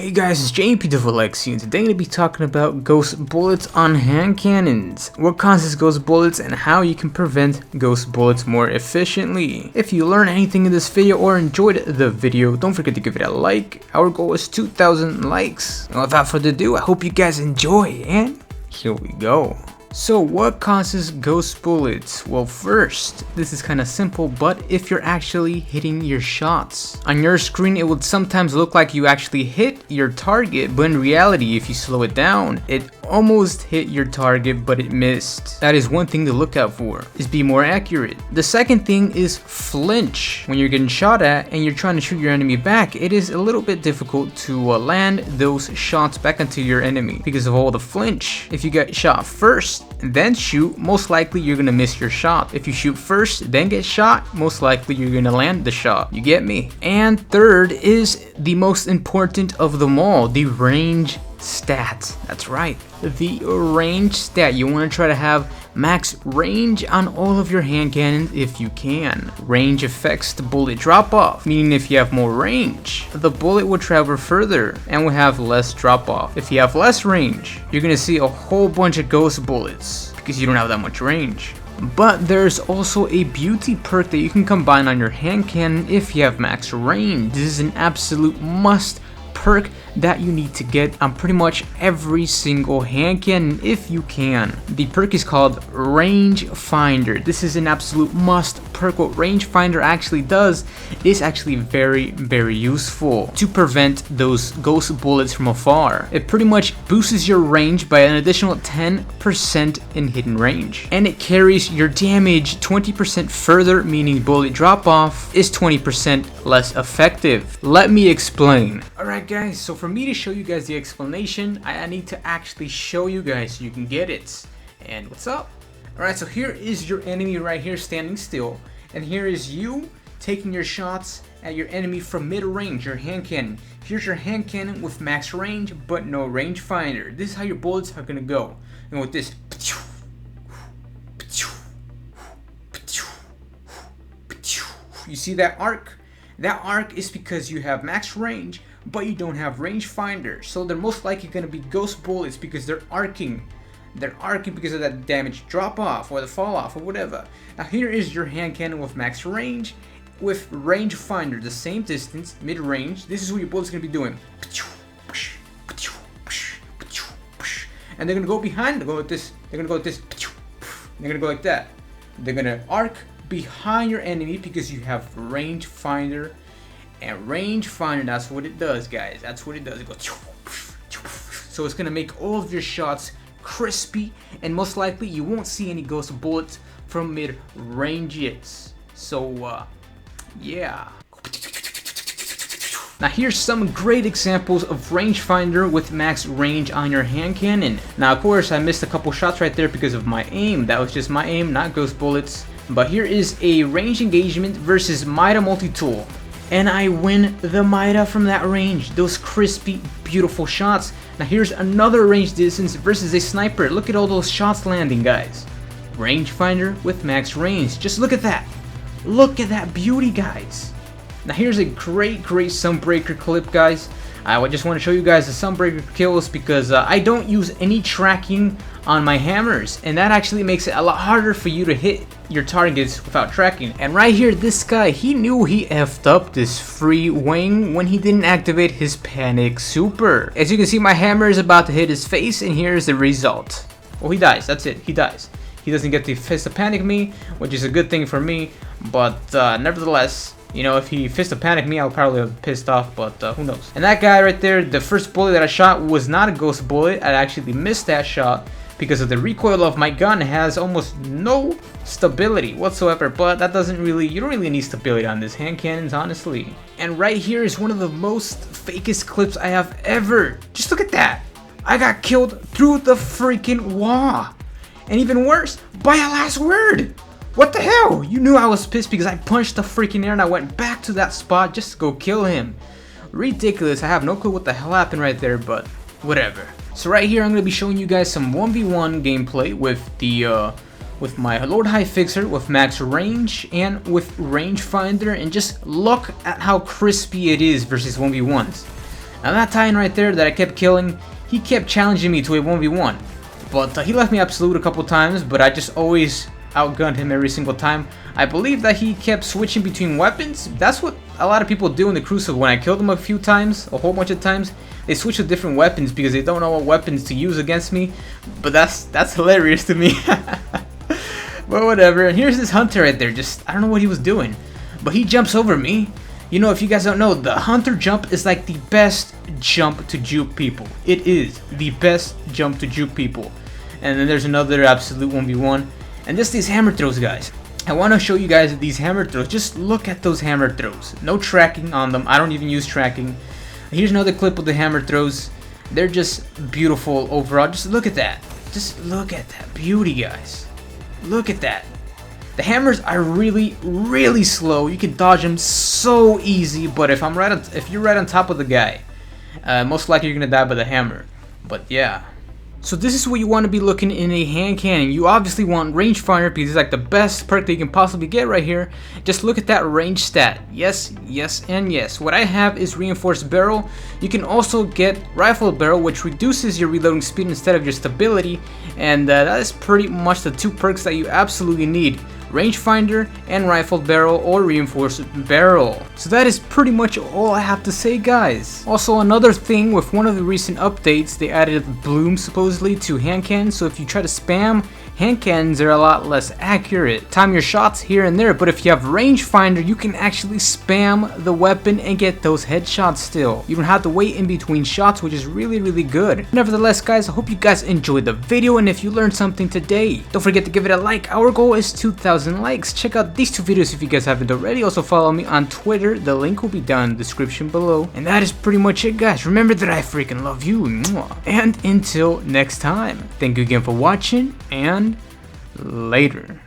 Hey guys, it's JMPDoubleX here, and today I'm going to be talking about ghost bullets on hand cannons, what causes ghost bullets, and how you can prevent ghost bullets more efficiently. If you learned anything in this video or enjoyed the video, don't forget to give it a like. Our goal is 2,000 likes. And without further ado, I hope you guys enjoy, and here we go. So what causes ghost bullets? Well, first, this is kind of simple, but if you're actually hitting your shots. On your screen, it would sometimes look like you actually hit your target, but in reality, if you slow it down, it almost hit your target, but it missed. That is one thing to look out for, is be more accurate. The second thing is flinch. When you're getting shot at and you're trying to shoot your enemy back, it is a little bit difficult to land those shots back into your enemy because of all the flinch. If you get shot first, and then shoot, most likely you're gonna miss your shot. If you shoot first, then get shot, most likely you're gonna land the shot. You get me? And third is the most important of them all, the range stat. That's right, the range stat. You want to try to have max range on all of your hand cannons if you can. Range affects the bullet drop off, meaning if you have more range, the bullet will travel further and will have less drop off. If you have less range, you're gonna see a whole bunch of ghost bullets because you don't have that much range. But there's also a beauty perk that you can combine on your hand cannon if you have max range. This is an absolute must perk that you need to get on pretty much every single hand cannon if you can. The perk is called Range Finder. This is an absolute must perk. What Range Finder actually does is actually very useful to prevent those ghost bullets from afar. It pretty much boosts your range by an additional 10% in hidden range, and it carries your damage 20% further, meaning bullet drop off is 20% less effective. Let me explain. Alright guys, so for me to show you guys the explanation, I need to actually show you guys so you can get it. And what's up? Alright, so here is your enemy right here standing still, and here is you taking your shots at your enemy from mid-range, your hand cannon. Here's your hand cannon with max range but no range finder. This is how your bullets are gonna go. And with this, you see that arc? That arc is because you have max range but you don't have range finder, so they're most likely going to be ghost bullets because they're arcing. They're arcing because of that damage drop off or the fall off or whatever. Now here is your hand cannon with max range with range finder, the same distance, mid range. This is what your bullet's going to be doing. And they're going to go behind, they're going to go like this, they're going to go like this, they're going to go like that. They're going to arc behind your enemy because you have range finder. And range finder, that's what it does, guys. That's what it does. It goes, so it's gonna make all of your shots crispy, and most likely you won't see any ghost bullets from mid ranges. So yeah. Now here's some great examples of rangefinder with max range on your hand cannon. Now of course I missed a couple shots right there because of my aim. That was just my aim, not ghost bullets. But here is a range engagement versus Mida multi-tool. And I win the Mida from that range. Those crispy, beautiful shots. Now here's another range distance versus a sniper. Look at all those shots landing, guys. Rangefinder with max range. Just look at that. Look at that beauty, guys. Now here's a great Sunbreaker clip, guys. I just want to show you guys the Sunbreaker kills because I don't use any tracking on my hammers, and that actually makes it a lot harder for you to hit your targets without tracking. And right here, this guy, he knew he effed up this free wing when he didn't activate his panic super. As you can see, my hammer is about to hit his face, and here's the result. Well, he dies. That's it. He dies. He doesn't get to fist panic me, which is a good thing for me, but nevertheless, you know, if he fist panic me, I'll probably have pissed off, but who knows. And that guy right there, the first bullet that I shot was not a ghost bullet. I actually missed that shot because of the recoil of my gun has almost no stability whatsoever, but that doesn't really, you don't really need stability on this hand cannons, honestly. And right here is one of the most fakest clips I have ever. Just look at that. I got killed through the freaking wall. And even worse, by a last word. What the hell? You knew I was pissed because I punched the freaking air and I went back to that spot just to go kill him. Ridiculous. I have no clue what the hell happened right there, but whatever. So right here, I'm going to be showing you guys some 1v1 gameplay with the with my Lord High Fixer with max range and with rangefinder, and just look at how crispy it is versus 1v1s. Now that Titan right there that I kept killing, he kept challenging me to a 1v1. But he left me absolute a couple times, but I just always outgunned him every single time. I believe that he kept switching between weapons. That's what a lot of people do in the Crucible. When I killed them a few times, a whole bunch of times, they switch to different weapons because they don't know what weapons to use against me. But that's hilarious to me. But whatever. And here's this hunter right there. Just, I don't know what he was doing, but he jumps over me. You know, if you guys don't know, the hunter jump is like the best jump to juke people. It is the best jump to juke people. And then there's another absolute 1v1. And just these hammer throws, guys. I want to show you guys these hammer throws. Just look at those hammer throws. No tracking on them. I don't even use tracking. Here's another clip of the hammer throws. They're just beautiful overall. Just look at that. Just look at that beauty, guys. Look at that. The hammers are really, really slow. You can dodge them so easy. But if you're right on top of the guy, most likely you're gonna die by the hammer. But yeah. So this is what you want to be looking in a hand cannon. You obviously want rangefinder because it's like the best perk that you can possibly get right here. Just look at that range stat. Yes, yes, and yes. What I have is reinforced barrel. You can also get rifle barrel, which reduces your reloading speed instead of your stability. And that is pretty much the two perks that you absolutely need. Rangefinder and rifled barrel or reinforced barrel. So that is pretty much all I have to say, guys. Also, another thing, with one of the recent updates, they added bloom supposedly to hand cannons, so if you try to spam hand cannons, they're a lot less accurate. Time your shots here and there, but if you have rangefinder, you can actually spam the weapon and get those headshots still. You don't have to wait in between shots, which is really, really good. Nevertheless, guys, I hope you guys enjoyed the video, and if you learned something today, don't forget to give it a like. Our goal is 2,000 likes. Check out these two videos if you guys haven't already. Also follow me on Twitter. The link will be down in the description below. And that is pretty much it, guys. Remember that I freaking love you. And until next time, thank you again for watching, and later.